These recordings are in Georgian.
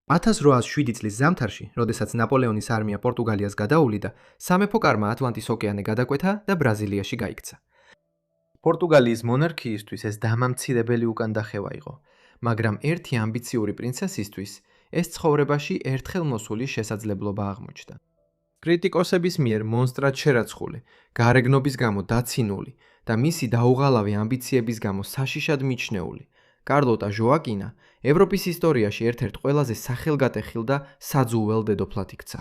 1807 წლის ზამთარში, როდესაც ნაპოლეონის არმია პორტუგალიას გადაუვლიდა, სამეფო კარმა ატლანტის ოკეანე გადაკვეთა და ბრაზილიაში გაიქცა. პორტუგალიის მონარქიისთვის ეს დამამცირებელი უკანდახევა იყო, მაგრამ ერთი ამბიციური პრინცესისთვის ეს ცხოვრებაში ერთხელ მოსული შესაძლებლობა აღმოჩნდა. კრიტიკოსების მიერ მონსტრად შერაცხული, გარეგნობის გამო დაცინული და მისი დაუღალავი ამბიციების გამო საშიშად მიჩნეული, კარლოტა ჟოაკინა ევროპის ისტორიაში ერთ-ერთ ყველაზე სახელგატეხილ და საძუველ დედოფლად იქცა.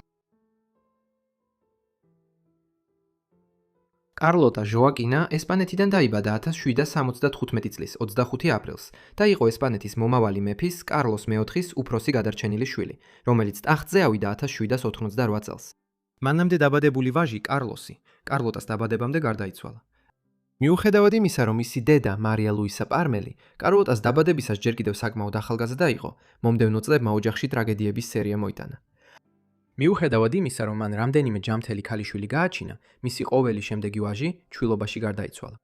კარლოტა ჟოაკინა ესპანეთიდან დაიბადა 1775 წლის 25 აპრილს და იყო ესპანეთის მომავალი მეფის კარლოს მეოთხის უფროსი გადარჩენილი შვილი, რომელიც ტახტზე ავიდა 1788 წელს. მანამდე დაბადებული ვაჟი კარლოსი, კარლოტას დაბადებამდე გარდაიცვალა. მიუხედავად იმისა, რომ მისი დედა მარია ლუისა პარმელი კარლოტას დაბადებისას ჯერ კიდევ საკმაოდ ახალგაზრდა იყო, მომდევნო წლებმა ოჯახში ტრაგედიების სერია მოიტანა. მიუხედავად იმისა, რომ მან რამდენიმე ჯამთელი ქალიშვილი გააჩინა, მისი ყოველი შემდეგი ვაჟი ჩვილობაში გარდაიცვალა.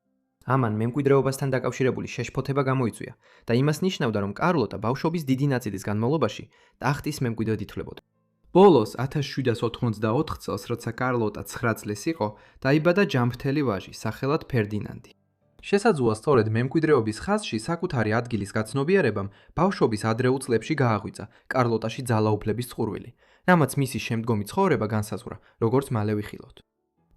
ამან მემკვიდრეობასთან დაკავშირებული შეშფოთება გამოიწვია და იმას ნიშნავდა, რომ კარლოტა ბავშვობის დიდი ნაწილის განმავლობაში ტახტის მემკვიდრედ ითვლებოდა. ბოლოს 1784 წელს, როცა კარლოტა 9 წლის იყო, დაიბადა ჯამთელი ვაჟი, სახელად ფერდინანდი. შესაძლოა სწორედ მემკვიდრეობის ხაზში საკუთარი ადგილის გაცნობიერებამ ბავშვობის ადრეულ წლებში გააღვიძა კარლოტაში ძალაუფლების წყურვილი, რამაც მისი შემდგომი ცხოვრება განსაზღვრა, როგორც მალე ვიხილოთ.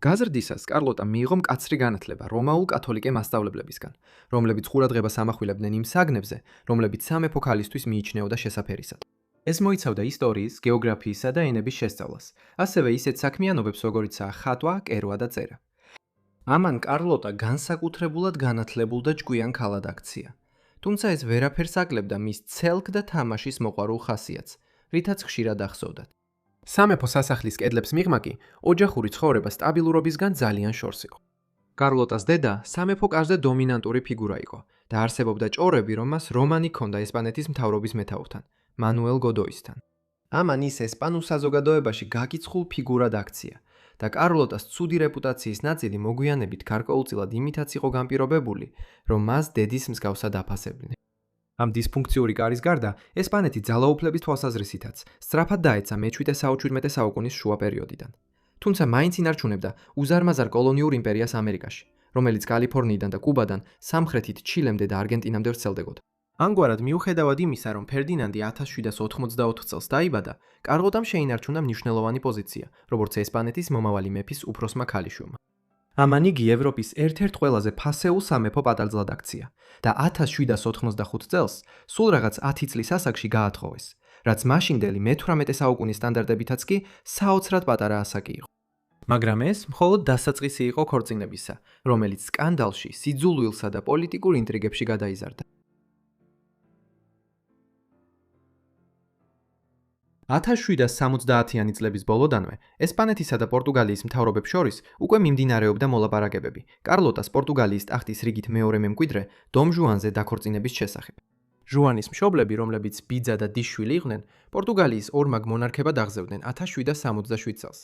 გაზრდისას კარლოტა მიიღო მკაცრი განათლება რომაულ კათოლიკე მასწავლებლებისგან, რომლებიც ყურადღებას ამახვილებდნენ იმ საგნებზე, რომლებიც სამეფო ქალისთვის მიიჩნეოდა შესაფერისად. ეს მოიცავდა ისტორიის, გეოგრაფიისა და ენების შესწავლას, ასევე ისეთ საქმიანობებს, როგორიცაა ხატვა, კერვა და წერა. ამან კარლოტა განსაკუთრებულად განათლებულ და ჭკვიან ქალად აქცია. თუმცა ეს ვერაფერს აკლებდა მის ცელკ და თამაშის მოყვარულ ხასიათს, რითაც ხშირად ახსოვდათ. სამეფო სასახლის კედლებს მიღმა კი ოჯახური ცხოვრება სტაბილურობისგან ძალიან შორს იყო. კარლოტას დედა სამეფო კარზე დომინანტური ფიგურა იყო და არსებობდა ჭორები, რომ მას რომანი ჰქონდა ესპანეთის მთავრობის მეთაურთან, მანუელ გოდოისთან. ამან ის ესპანურ საზოგადოებაში გაკიცხულ ფიგურად აქცია და კარლოტას ცუდი რეპუტაციის ნაწილი მოგვიანებით გარკვეულწილად იმითაც იყო განპირობებული, რომ მას დედის მსგავსად აფასებდნენ. ამ დისფუნქციური კარის გარდა, ესპანეთი ძალაუფლების თვალსაზრისითაც სწრაფად დაეცა მე-17 საუკუნის შუა პერიოდიდან. თუმცა მაინც ინარჩუნებდა უზარმაზარ კოლონიურ იმპერიას ამერიკაში, რომელიც კალიფორნიიდან და კუბადან სამხრეთით ჩილემდე და არგენტინამდე ვრცელდებოდა. ამგვარად, მიუხედავად იმისა, რომ ფერდინანდი 1784 წელს დაიბადა, კარლოტამ შეინარჩუნა მნიშვნელოვანი პოზიცია, როგორც ესპანეთის მომავალი მეფის უფროსმა ქალიშვილმა. ამან იგი ევროპის ერთ-ერთ ყველაზე ფასეულ სამეფო პატარძლად აქცია და 1785 წელს სულ რაღაც 10 წლის ასაკში გაათხოვეს, რაც მაშინდელი მე-18 საუკუნის სტანდარტებითაც კი საოცრად პატარა ასაკი იყო. მაგრამ ეს მხოლოდ დასაწყისი იყო ქორწინებისა, რომელიც სკანდალში, სიძულვილსა და პოლიტიკურ ინტრიგებში გადაიზარდა. 1770-იანი წლების ბოლოდანვე ესპანეთისა და პორტუგალიის მთავრობებს შორის უკვე მიმდინარეობდა მოლაპარაკებები კარლოტას პორტუგალიის ტახტის რიგით მეორე მემკვიდრე დომ ჟუანზე დაქორწინების შესახებ. ჟუანის მშობლები, რომლებიც ბიძა და დისშვილი იყვნენ, პორტუგალიის ორმაგ მონარქებად აღზევდნენ 1767 წელს,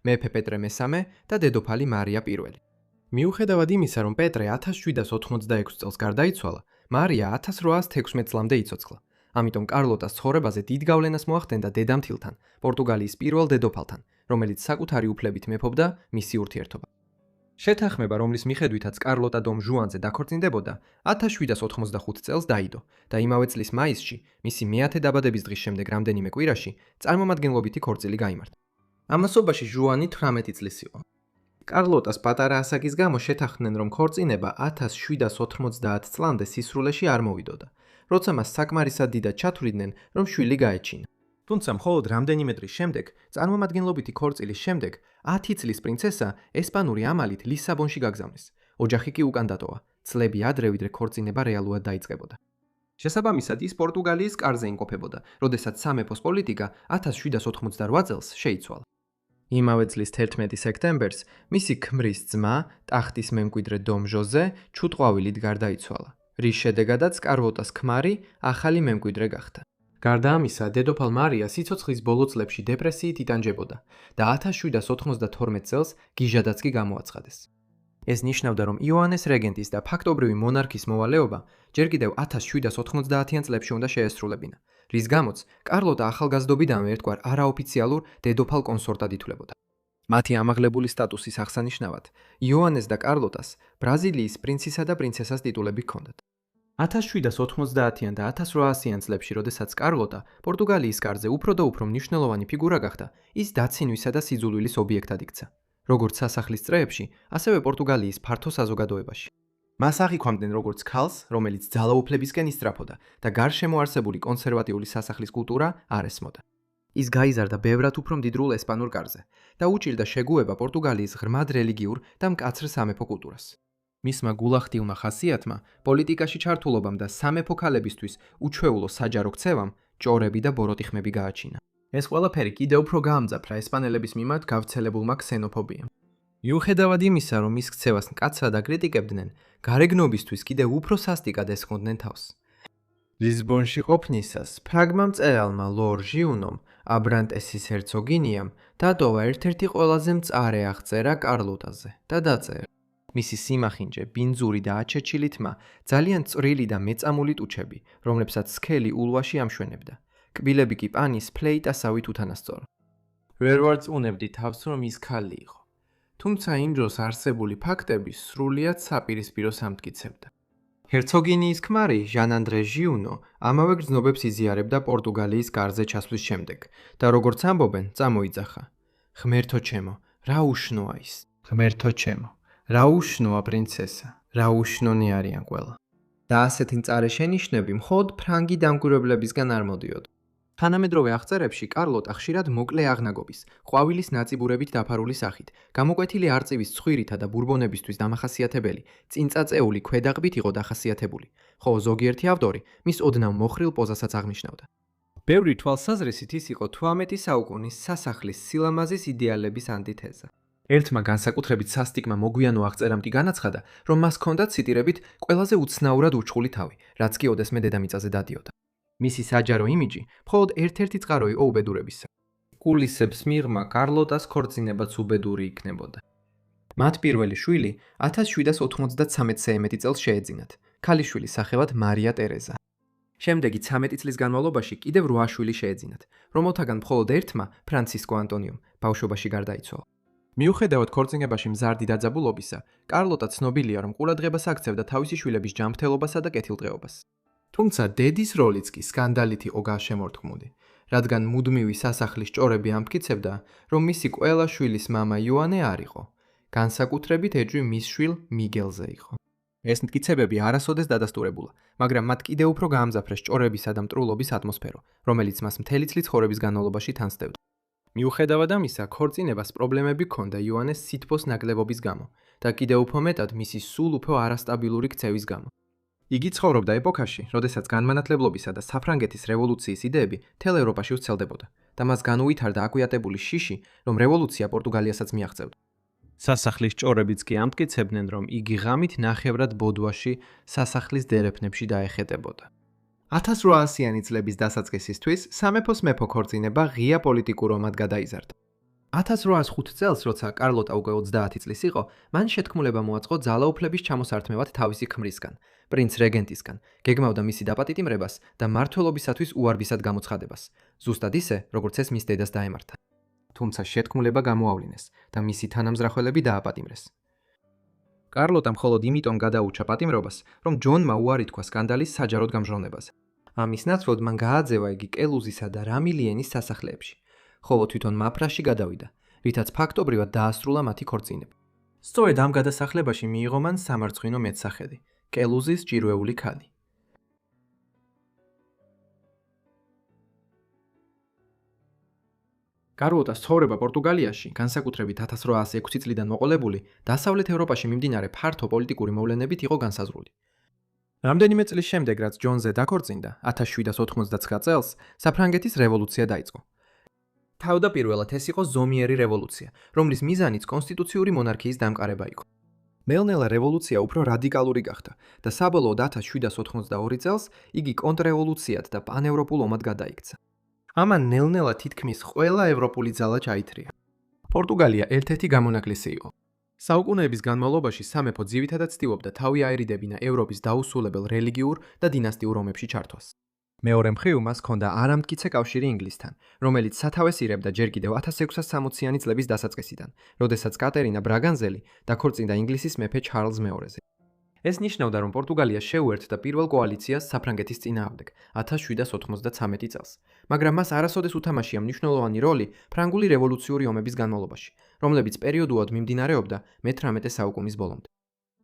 მეფე პეტრე მესამე და დედოფალი მარია პირველი. მიუხედავად იმისა, რომ პეტრე 1786 წელს გარდაიცვალა, მარია 1816 წლამდე იცოცხლა. ამიტომ კარლოტას ცხოვრებაზე დიდ გავლენას მოახდენდა დედამთილთან, პორტუგალიის პირველ დედოფალთან, რომელიც საკუთარი უფლებით მეფობდა მისი ურთიერთობა. შეთანხმება, რომლის მიხედვითაც კარლოტა დომ ჟუანზე დაქორწინდებოდა, 1785 წელს დაიდო და იმავე წლის მაისში, მისი მეათე დაბადების დღის შემდეგ რამდენიმე კვირაში, წარმომადგენლობითი ქორწილი გაიმართა. ამასობაში ჟუანი 18 წლის იყო. კარლოტას პატარა ასაკის გამო შეთანხმდნენ, რომ ქორწინება 1790 წლამდე სისრულეში არ მოვიდოდა, როცა მას საკმარისად დიდად ჩათვლიდნენ, რომ შვილი გაეჩინა. თუმცა მხოლოდ რამდენიმე დღის შემდეგ, წარმომადგენლობითი ქორწილის შემდეგ, 10 წლის პრინცესა ესპანური ამალით ლისაბონში გაგზავნეს. ოჯახი კი უკან დატოვა, წლები ადრე ვიდრე ქორწინება რეალურად დაიწყებოდა. შესაბამისად, ის პორტუგალიის კარზე იმყოფებოდა, როდესაც სამეფოს პოლიტიკა 1788 წელს შეიცვალა. იმავე წლის 11 სექტემბერს მისი ქმრის ძმა, ტახტის მემკვიდრე დომ ჟოზე, ჩუტყვავილით გარდაიცვალა, რის შედეგადაც კარლოტას ქმარი ახალი მემკვიდრე გახდა. გარდა ამისა, დედოფალ მარია სიცოცხლის ბოლო წლებში დეპრესიით იტანჯებოდა და 1792 წელს გიჟადაც კი გამოაცხადეს. ეს ნიშნავდა, რომ იოანეს რეგენტის და ფაქტობრივი მონარქის მოვალეობა ჯერ კიდევ 1790-იან წლებში უნდა შეესრულებინა, რის გამოც კარლოტა ახალგაზრდობიდანვე ერთგვარ არაოფიციალურ დედოფალ კონსორტად ითვლებოდა. მათი ამაღლებული სტატუსის აღსანიშნავად, იოანეს და კარლოტას ბრაზილიის პრინცისა და პრინცესას ტიტულები ჰქონდათ. 1790-იან და 1800-იან წლებში, როდესაც კარლოტა პორტუგალიის კარზე უფრო და უფრო მნიშვნელოვანი ფიგურა გახდა, ის დაცინვისა და სიძულვილის ობიექტად იქცა, როგორც სასახლის წრეებში, ასევე პორტუგალიის ფართო საზოგადოებაში. მას აღიქვამდნენ როგორც ქალს, რომელიც ძალაუფლებისკენ ისწრაფოდა და გარშემო არსებული კონსერვატიული სასახლის კულტურა არ ესმოდა. ის გაიზარდა ბევრად უფრო მდიდრულ ესპანურ კარზე და უჭირდა შეგუება პორტუგალიის ღრმად რელიგიურ და მკაცრ სამეფო კულტურას. მისმა გულახდილმა ხასიათმა, პოლიტიკაში ჩართულობამ და სამეფო ქალებისთვის უჩვეულო საჯარო ქცევამ ჭორები და ბოროტიხმები გააჩინა. ეს ყველაფერი კიდევ უფრო გაამძაფრა ესპანელების მიმართ გავრცელებულმა ქსენოფობიამ. მიუხედავად იმისა, რომ მის ქცევას მკაცრად აკრიტიკებდნენ, გარეგნობისთვის კიდევ უფრო სასტიკად ესხმოდნენ თავს. ლისბონში ყოფნისას ფრაგმა მწერალმა ლორ ჟიუნომ აბრანტესის ჰერცოგინიამ დატოვა ერთ-ერთი ყველაზე მწარე აღწერა კარლოტაზე და დაწერა. მისი სიმახინჯე, ბინძური და აჩეჩილი თმა, ძალიან წვრილი და მეწამული ტუჩები, რომლებსაც სქელი ულვაში ამშვენებდა. კბილები კი პანის ფლეიტასავით უთანასწორო. ვერ ვარწმუნებდი თავს, რომ ის ქალი იყო. თუმცა იმ დროს არსებული ფაქტები სრულიად საპირისპიროს ამტკიცებდა. ჰერცოგინიის ქმარი ჟან ანდრე ჟიუნო ამავე გრძნობებს იზიარებდა პორტუგალიის კარზე ჩასვლის შემდეგ და როგორც ამბობენ, წამოიძახა. ღმერთო ჩემო, რა უშნოა ის? ღმერთო ჩემო, რა უშნოა პრინცესა? რა უშნონი არიან ყველა? და ასეთი მწარე შენიშვნები მხოლოდ ფრანგი დამკვირვებლებისგან არ მოდიოდა. თანამედროვე აღწერებში კარლოტა ხშირად მოკლე აღნაგობის, ყვავილის ნაწიბურებით დაფარული სახით, გამოკვეთილი არწივის ცხვირითა და ბურბონებისთვის დამახასიათებელი, წინწაწეული ქვედაყბით იყო დახასიათებული, ხოლო ზოგიერთი ავტორი მის ოდნავ მოხრილ პოზასაც აღნიშნავდა. ბევრი თვალსაზრისით ის იყო 18 საუკუნის სასახლის სილამაზის იდეალების ანტითეზა. ერთმა განსაკუთრებით სასტიკმა მოგვიანო აღწერამ კი განაცხადა, რომ მას ჰქონდა ციტირებით ყველაზე უცნაურად ურჩხული თავი, რაც კი ოდესმე დედამიწაზე დადიოდა. მისი საჯარო იმიჯი მხოლოდ ერთ-ერთი წყარო იყო უბედურებისა. კულისებს მიღმა კარლოტას ქორწინებაც უბედური იქნებოდა. მათ პირველი შვილი 1793 წელს შეეძინათ, ქალიშვილის სახელად მარია ტერეზა. შემდეგი 13 წლის განმავლობაში კიდევ 8 შვილი შეეძინათ, რომელთაგან მხოლოდ ერთმა, ფრანცისკო ანტონიომ, ბავშვობაში გარდაიცვალა. მიუხედავად ქორწინებაში მზარდი დაძაბულობისა, კარლოტა ცნობილია, რომ ყურადღებას აქცევდა თავისი შვილების ჯანმრთელობასა და კეთილდღეობას. თუმცა დედის როლიც კი სკანდალით იყო გარშემორტყმული, რადგან მუდმივი სასახლის ჭორები ამტკიცებდა, რომ მისი ყველა შვილის მამა იოანე არ იყო, განსაკუთრებით ეჯვი მის შვილ მიგელზე იყო. ეს მტკიცებები არასოდეს დადასტურებულა, მაგრამ მათ კიდევ უფრო გაამძაფრეს ჭორებისა და მტრულობის ატმოსფერო, რომელიც მას მთელი წლის ცხოვრების განმავლობაში თანსდევდა. მიუხედავად ამისა, ქორწინებას პრობლემები ჰქონდა იოანეს სითბოს ნაკლებობის გამო და კიდევ უფრო მეტად მისი სულ უფრო არასტაბილური ქცევის გამო. იგი ცხოვრობდა ეპოქაში, როდესაც განმანათლებლობისა და საფრანგეთის რევოლუციის იდეები მთელ ევროპაში ვრცელდებოდა და მას განუვითარდა აკვიატებული შიში, რომ რევოლუცია პორტუგალიასაც მიაღწევდა. სასახლის ჭორებიც კი ამტკიცებდნენ, რომ იგი ღამით ნახევრად ბოდვაში სასახლის დერეფნებში დაეხეტებოდა. 1800-იანი წლების დასაწყისისთვის სამეფოს მეფო ქორწინება ღია პოლიტიკურ ომად გადაიზარდა. 1805 წელს, როცა კარლოტა უკვე 30 წლის იყო, მან შეთქმულება მოაწყო ძალაუფლების ჩამოსართმევად თავისი ქმრისგან, პრინც რეგენტისგან, გეგმავდა მისი დაპატიტიმრებას და მმართველობისათვის უარბისად გამოცხადებას, ზუსტად ისე, როგორც ეს მის დედას დაემართა. თუმცა შეთქმულება გამოავლინეს და მისი თანამზრახველები დააპატიმრეს. კარლოტა მხოლოდ იმიტომ გადაურჩა პატიმრობას, რომ ჯონმა უარი თქვა სკანდალის საჯაროდ გამჟღავნებაზე. ამის ნაცვლად მან გააძევა იგი კელუზისა და რამილიენის სასახლეებში, ხოლო თვითონ მაფრაში გადავიდა, რითაც ფაქტობრივად დაასრულა მათი ქორწინება. სწორედ ამ გადასახლებაში მიიღო მან სამარცხვინო მეტსახელი, კელუზის ჭირვეული ქალი. კარლოტას ცხოვრება პორტუგალიაში, განსაკუთრებით 1806 წლიდან მოყოლებული, დასავლეთ ევროპაში მიმდინარე ფართო პოლიტიკური მოვლენებით იყო განსაზღვრული. რამდენიმე წლის შემდეგ, რაც ჯონზე დაქორწინდა, 1799 წელს საფრანგეთის რევოლუცია დაიწყო. თავდაპირველად ეს იყო ზომიერი რევოლუცია, რომლის მიზანიც კონსტიტუციური მონარქიის დამყარება იყო. ნელ-ნელა რევოლუცია უფრო რადიკალური გახდა და საბოლოოდ 1792 წელს იგი კონტრრევოლუციად და პანევროპულ ომად გადაიქცა. ამან ნელ-ნელა თითქმის ყველა ევროპული ძალა ჩაითრია. პორტუგალია ერთ-ერთი გამონაკლისი იყო. საუკუნეების განმავლობაში სამეფო ძირითადად ცდილობდა თავი აერიდებინა ევროპის დაუსრულებელ რელიგიურ და დინასტიურ ომებში ჩართვას. მეორე მხრივ მას ჰქონდა არამტკიცე კავშირი ინგლისთან, რომელიც სათავეს იღებდა ჯერ კიდევ 1660-იანი წლების დასაწყისიდან, როდესაც კატერინა ბრაგანზელი დაქორწინდა ინგლისის მეფე ჩარლზ მეორეზე. ეს ნიშნავდა, რომ პორტუგალია შეუერთდა პირველ კოალიციას საფრანგეთის წინააღმდეგ 1793 წელს, მაგრამ მას არასოდეს უთამაშია მნიშვნელოვანი როლი ფრანგული რევოლუციური ომების განმავლობაში, რომლებიც პერიოდულად მიმდინარეობდა მე-18 საუკუნის ბოლომდე.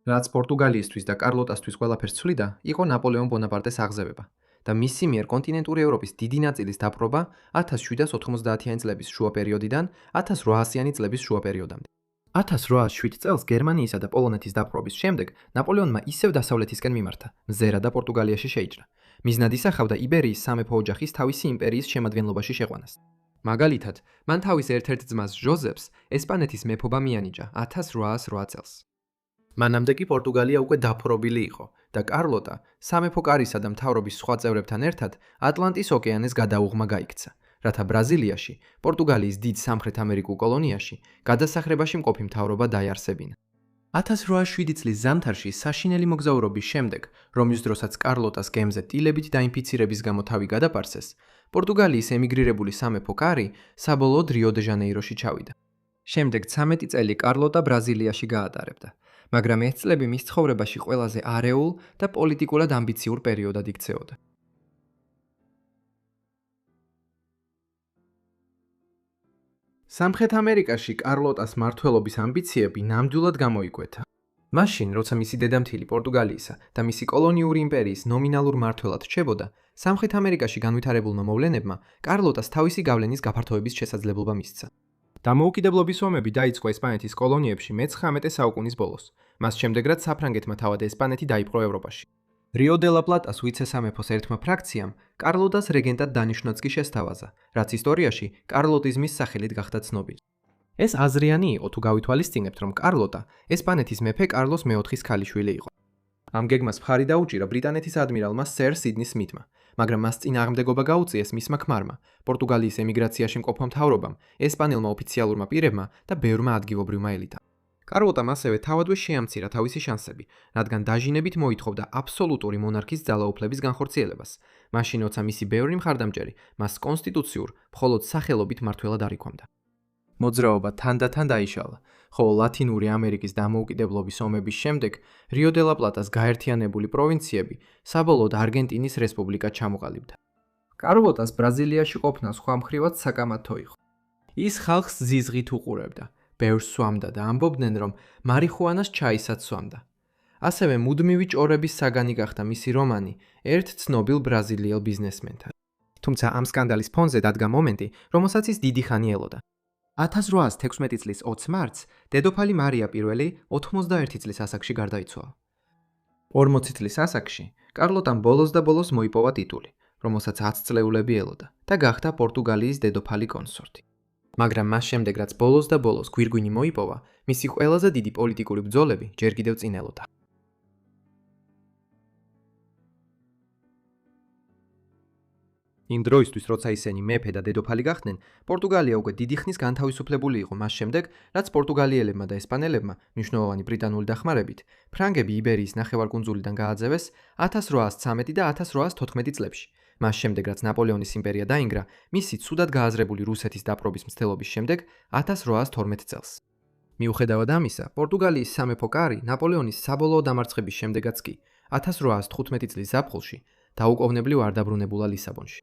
რაც პორტუგალიისთვის და კარლოტასთვის ყველაფერს ცვლიდა, იყო ნაპოლეონ ბონაპარტეს აღზევება და მისი მიერ კონტინენტური ევროპის დიდი ნაწილის დაპყრობა 1790-იანი წლების შუა პერიოდიდან 1800-იანი წლების შუა პერიოდამდე. 1807 წელს გერმანიისა და პოლონეთის დაპყრობის შემდეგ ნაპოლეონმა ისევ დასავლეთისკენ მიმართა, მზერა და პორტუგალიაში შეიჭრა. მიზნად ისახავდა იბერიის სამეფო ოჯახის თავისი იმპერიის შემადგენლობაში შეყვანას. მაგალითად, მან თავის ერთ-ერთ ძმას ჟოზეფს ესპანეთის მეფობა მიანიჭა 1808 წელს. მანამდე კი პორტუგალია უკვე დაპყრობილი იყო და კარლოტა სამეფო კარისა და მთავრობის სხვა წევრებთან ერთად ატლანტის ოკეანეს გადაუღმა გაიქცა, რათა ბრაზილიაში, პორტუგალიის დიდ სამხრეთ ამერიკულ კოლონიაში გადასახრებაში მყოფი მთავრობა დაიარსებინა. 1807 წლის ზამთარში საშინელი მოგზაურობის შემდეგ, რომლის დროსაც კარლოტას გემზე ტილებით დაინფიცირების გამო თავი გადაპარსეს, პორტუგალიის ემიგრირებული სამეფო კარი საბოლოოდ რიო-დე-ჟანეიროში ჩავიდა. შემდეგ 13 წელი კარლოტა ბრაზილიაში გაატარებდა, მაგრამ ეს წლები მის ცხოვრებაში ყველაზე არეულ და პოლიტიკურად ამბიციურ პერიოდად იქცეოდა. სამხრეთ ამერიკაში კარლოტას მმართველობის ამბიციები ნამდვილად გამოიკვეთა. მაშინ, როცა მისი დედამთილი პორტუგალიისა და მისი კოლონიური იმპერიის ნომინალურ მმართველად რჩებოდა, სამხრეთ ამერიკაში განვითარებულმა მოვლენებმა კარლოტას თავისი გავლენის გაფართოების შესაძლებლობა მისცა. დამოუკიდებლობის ომები დაიწყო ესპანეთის კოლონიებში მე-19 საუკუნის ბოლოს, მას შემდეგ რაც საფრანგეთმა თავად ესპანეთი დაიპყრო ევროპაში. რიო-დე-ლა-პლატას ვიცე-სამეფოს ერთმა ფრაქციამ კარლოტას რეგენტად დანიშნვაც კი შესთავაზა, რაც ისტორიაში კარლოტიზმის სახელით გახდა ცნობილი. ეს აზრიანი იყო თუ გავითვალისწინებთ, რომ კარლოტა ესპანეთის მეფე კარლოს მეოთხის ქალიშვილი იყო. ამ გეგმას მხარი დაუჭირა ბრიტანეთის ადმირალმა სერ სიდნი სმითმა, მაგრამ მას წინააღმდეგობა გაუწიეს მისმა ქმარმა, პორტუგალიის ემიგრაციაში მყოფ მთავრობამ, ესპანელმა ოფიციალურმა პირებმა და ბევრმა ადგილობრივმა ელიტამ. კარლოტამ ასევე თავადვე შეამცირა თავისი შანსები, რადგან დაჟინებით მოითხოვდა აბსოლუტური მონარქის ძალაუფლების განხორციელებას, მაშინ როცა მისი ბევრი მხარდამჭერი მას კონსტიტუციურ, მხოლოდ სახელობით მმართველად არ იქვამდა. მოძრაობა თანდათან დაიშალა, ხოლო ლათინური ამერიკის დამოუკიდებლობის ომების შემდეგ რიო-დე-ლა-პლატას გაერთიანებული პროვინციები საბოლოოდ არგენტინის რესპუბლიკად ჩამოყალიბდა. კარლოტას ბრაზილიაში ყოფნა სხვა მხრივად საკამათო იყო. ის ხალხს ზიზღით უყურებდა, ბევრს სვამდა და ამბობდნენ, რომ მარიხუანას ჩაისაც სვამდა. ასევე მუდმივი ჭორების საგანი გახდა მისი რომანი ერთ ცნობილ ბრაზილიელ ბიზნესმენთან. თუმცა ამ სკანდალის ფონზე დადგა მომენტი, რომელსაც ის დიდი ხანი ელოდა. 1816 წლის 20 მარტს დედოფალი მარია პირველი 91 წლის ასაკში გარდაიცვალა. 40 წლის ასაკში კარლოტამ ბოლოს და ბოლოს მოიპოვა ტიტული, რომელსაც 10 წლეულები ელოდა და გახდა პორტუგალიის დედოფალი კონსორტი. მაგრამ მას შემდეგ, რაც ბოლოს და ბოლოს გვირგვინი მოიპოვა, მისი ყველაზე დიდი პოლიტიკური ბრძოლები ჯერ კიდევ წინ ელოდა. იმ დროისთვის, როცა ისინი მეფე და დედოფალი გახდნენ, პორტუგალია უკვე დიდი ხნის განთავისუფლებული იყო მას შემდეგ, რაც პორტუგალიელებმა და ესპანელებმა მნიშვნელოვანი ბრიტანული დახმარებით, ფრანგები იბერიის ნახევარკუნძულიდან გააძევეს 1813 და 1814 წლებში. მას შემდეგ, რაც ნაპოლეონის იმპერია დაინგრა, მისი ცუდად გააზრებული რუსეთის დაპყრობის მცდელობის შემდეგ 1812 წელს. მიუხედავად ამისა, პორტუგალიის სამეფო კარი ნაპოლეონის საბოლოო დამარცხების შემდეგაც კი 1815 წლის ზაფხულში დაუყოვნებლივ არ დაბრუნებულა ლისაბონში.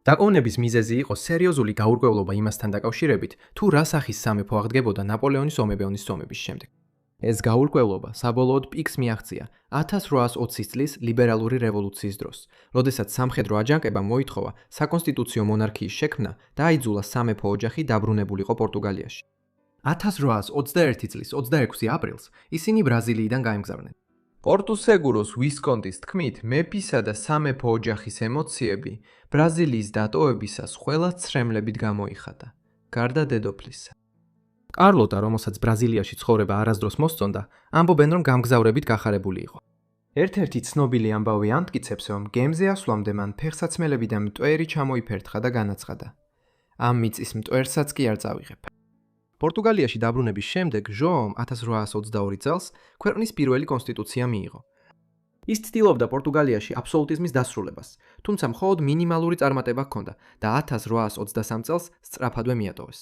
დაკოვნების მიზეზი იყო სერიოზული გაურკვევლობა იმასთან დაკავშირებით, თუ რა სახის სამეფო აღდგებოდა ნაპოლეონის ომებეონის ომების შემდეგ. ეს გაურკვევლობა საბოლოოდ პიკს მიაღწია 1820 წლის ლიბერალური რევოლუციის დროს, როდესაც სამხედრო აჯანყებამ მოითხოვა საკონსტიტუციო მონარქიის შექმნა და აიძულა სამეფო ოჯახი დაბრუნებულიყო პორტუგალიაში. 1821 წლის 26 აპრილს ისინი ბრაზილიიდან გაემგზავრნენ. პორტუ-სეგუროს ვისკონტის თქმით, მეფისა და სამეფო ოჯახის ემოციები ბრაზილიის დატოვებისას ყველა ცრემლებით გამოიხატა, გარდა დედოფლისა. კარლოტა, რომელსაც ბრაზილიაში ცხოვრება არასდროს მოსწონდა, ამბობენ, რომ გამგზავრებით გახარებული იყო. ერთ-ერთი ცნობილი ამბავი ამტკიცებს, რომ გემზე ასვლამდე მან ფეხსაცმელები და მტვერი ჩამოიფერთხა და განაცხადა: ამ მიწის მტვერსაც კი არ წავიღებ. პორტუგალიაში დაბრუნების შემდეგ ჟოომ 1822 წელს ქვეყნის პირველი კონსტიტუცია მიიღო. ის ცდილობდა პორტუგალიაში აბსოლუტიზმის დასრულებას, თუმცა მხოლოდ მინიმალური წარმატება ჰქონდა და 1823 წელს სწრაფადვე მიატოვეს.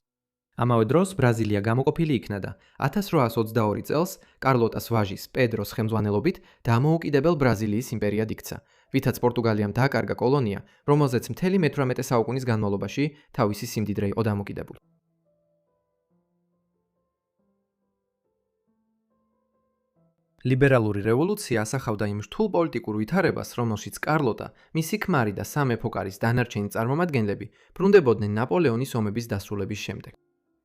ამავე დროს ბრაზილია გამოყოფილი იქნა და 1822 წელს კარლოტას ვაჟის პედროს ხელმძღვანელობით დამოუკიდებელ ბრაზილიის იმპერიად იქცა, ვითაც პორტუგალიამ დააკარგა კოლონია, რომელზეც მთელი მე-18 საუკუნის განმავლობაში თავისი სიმდიდრე იყო დამოკიდებული. ლიბერალური რევოლუცია ასახავდა იმ რთულ პოლიტიკურ ვითარებას, რომელშიც კარლოტა, მისი ქმარი და სამეფო კარის დანარჩენი წარმომადგენლები ბრუნდებოდნენ ნაპოლეონის ომების დასრულების შემდეგ.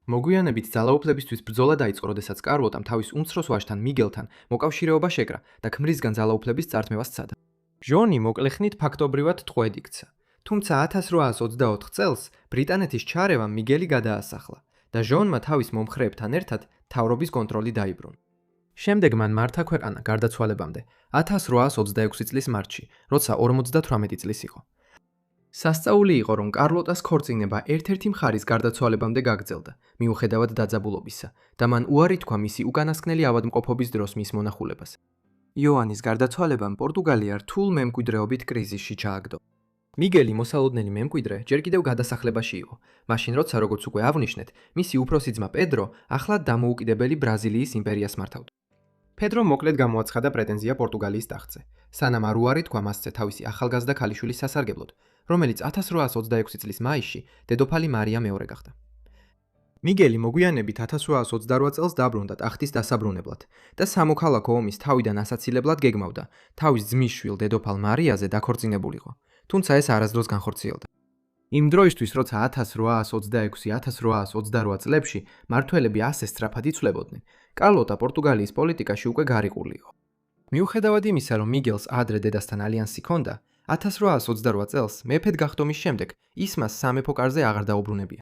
მოგვიანებით ძალაუფლებისთვის ბრძოლა დაიწყო, როდესაც კარლოტამ თავის უმცროს ვაჟთან მიგელთან მოკავშირეობა შეკრა და ქმრისგან ძალაუფლების წარქმევას სცადა. ჟონი მოკლეხნით ფაქტობრივად ტყვედ იქცა, თუმცა 1824 წელს ბრიტანეთის ჩარევამ მიგელი გადაასახლა და ჟონმა თავის მომხრეებთან ერთად მთავრობის კონტროლი დაიბრუნა. შემდეგ მან მართა ქვეყანა გარდაცვალებამდე 1826 წლის მარტში, როცა 58 წლის იყო. სასწაული იყო, რომ კარლოტას ქორწინება ერთ-ერთი მხარის გარდაცვალებამდე გაგრძელდა, მიუხედავად დაძაბულობისა და მან უარი თქვა მისი უკანასკნელი ავადმყოფობის დროს მის მონახულებას. იოანის გარდაცვალებამ პორტუგალია რთულ მემკვიდრეობით კრიზისში ჩააგდო. მიგელი მოსალოდნელი მემკვიდრე ჯერ კიდევ გადასახლებაში იყო, მაშინ როცა როგორც უკვე აღნიშნეთ, მისი უფროსი ძმა პედრო ახლად დამოუკიდებელი ბრაზილიის იმპერიას მართავდა. პედრო მოკლედ გამოაცხადა პრეტენზია პორტუგალიის ტახტზე, სანამ არ უარი თქვა მასზე თავისი ახალგაზრდა ქალიშვილის სასარგებლოდ, რომელიც 1826 წლის მაისში დედოფალი მარია მეორე გახდა. მიგელი მოგვიანებით 1828 წელს დაბრუნდა ტახტის დასაბრუნებლად და სამოქალაქო ომის თავიდან ასაცილებლად გეგმავდა თავის ძმის შვილ დედოფალ მარიაზე დაქორწინებულიყო, თუმცა ეს არასდროს განხორციელდა. იმ დროისთვის, როცა 1826-1828 წლებში მმართველები ასე სწრაფად იცვლებოდნენ, კარლოტა პორტუგალიის პოლიტიკაში უკვე გარიყული იყო. მიუხედავად იმისა, რომ მიგელს ადრე დედასთან ალიანსი ჰქონდა, 1828 წელს მეფედ გახდომის შემდეგ ის მას სამეფო კარზე აღარ დაუბრუნებია.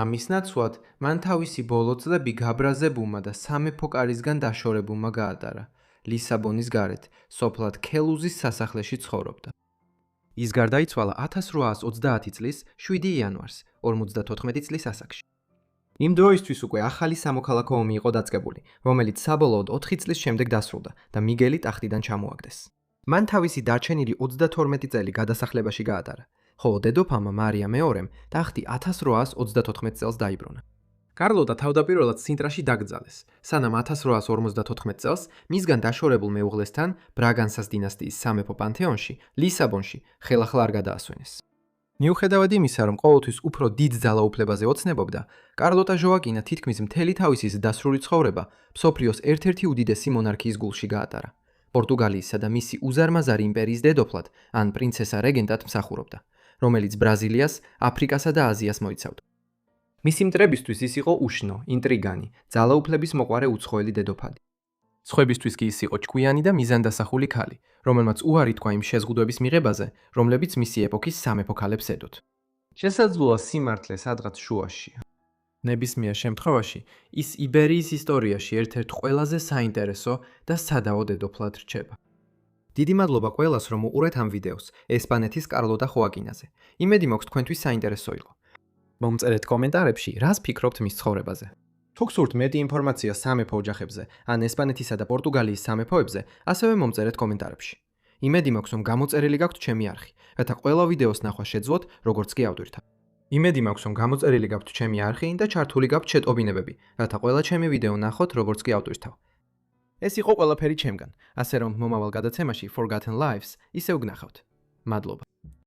ამის ნაცვლად, მან თავისი ბოლო წლები გაბრაზებულმა და სამეფო კარისგან დაშორებულმა გაატარა. ლისაბონის გარეთ, სოფლად ქელუზის სასახლეში ცხოვრობდა. ის გარდაიცვალა 1830 წლის 7 იანვარს, 54 წლის ასაკში. იმ დროისთვის უკვე ახალი სამოქალაქო ომი იყო დაწყებული, რომელიც საბოლოოდ 4 წლის შემდეგ დასრულდა და მიგელი ტახტიდან ჩამოაგდეს. მან თავისი დარჩენილი 32 წელი გადასახლებაში გაატარა, ხოლო დედოფალმა მარია მეორემ ტახტი 1834 წელს დაიბრუნა. კარლოტა თავდაპირველად სინტრაში დაკრძალეს, სანამ 1854 წელს მისგან დაშორებულ მეუღლესთან ბრაგანსას დინასტიის სამეფო პანთეონში, ლისაბონში, ხელახლა არ გადაასვენეს. მიუხედავად იმისა, რომ ყოველთვის უფრო დიდ ძალაუფლებაზე ოცნებობდა, კარლოტა ჟოაკინა თითქმის მთელი თავისი დასრული ცხოვრება მსოფლიოს ერთ-ერთი უდიდესი მონარქიის გულში გაატარა. პორტუგალიისა და მისი უზარმაზარი იმპერიის დედოფლად ან პრინცესა რეგენტად მსახურობდა, რომელიც ბრაზილიას, აფრიკასა და აზიას მოიცავდა. მისი მტრებისთვის ის იყო უშნო, ინტრიგანი, ძალაუფლების მოყვარე უცხოელი დედოფალი. სხვებისთვის კი ის იყო ჭკვიანი და მიზანდასახული ქალი, რომელმაც უარი თქვა იმ შეზღუდვების მიღებაზე, რომლებიც მისი ეპოქის სამეფო ქალებს ედოთ. შესაძლოა სიმართლე სადღაც შუაშია. ნებისმიერ შემთხვევაში, ის იბერიის ისტორიაში ერთ-ერთ ყველაზე საინტერესო და სადაო დედოფლად რჩება. დიდი მადლობა ყველას, რომ უყურეთ ამ ვიდეოს ესპანეთის კარლოტა ხოაკინაზე. იმედი მაქვს თქვენთვის საინტერესო იყო. მომწერეთ კომენტარებში, რას ფიქრობთ მის ცხოვრებაზე. თუ გსურთ მეტი ინფორმაცია სამეფო ოჯახებზე, ან ესპანეთისა და პორტუგალიის სამეფოებზე, ასევე მომწერეთ კომენტარებში. იმედი მაქვს, რომ გამოწერილი გაქვთ ჩემი არხი, რათა ყველა ვიდეოს ნახვა შეძლოთ, როგორც კი ავტორთა. იმედი მაქვს, რომ გამოწერილი გაქვთ ჩემი არხი და ჩართული გაქვთ შეტყობინებები, რათა ყველა ჩემი ვიდეო ნახოთ, როგორც კი ავტორთა. ეს იყო ყველაფერი ჩემგან, ასე რომ მომავალ გადაცემაში Forgotten Lives ისევ გნახავთ. მადლობა.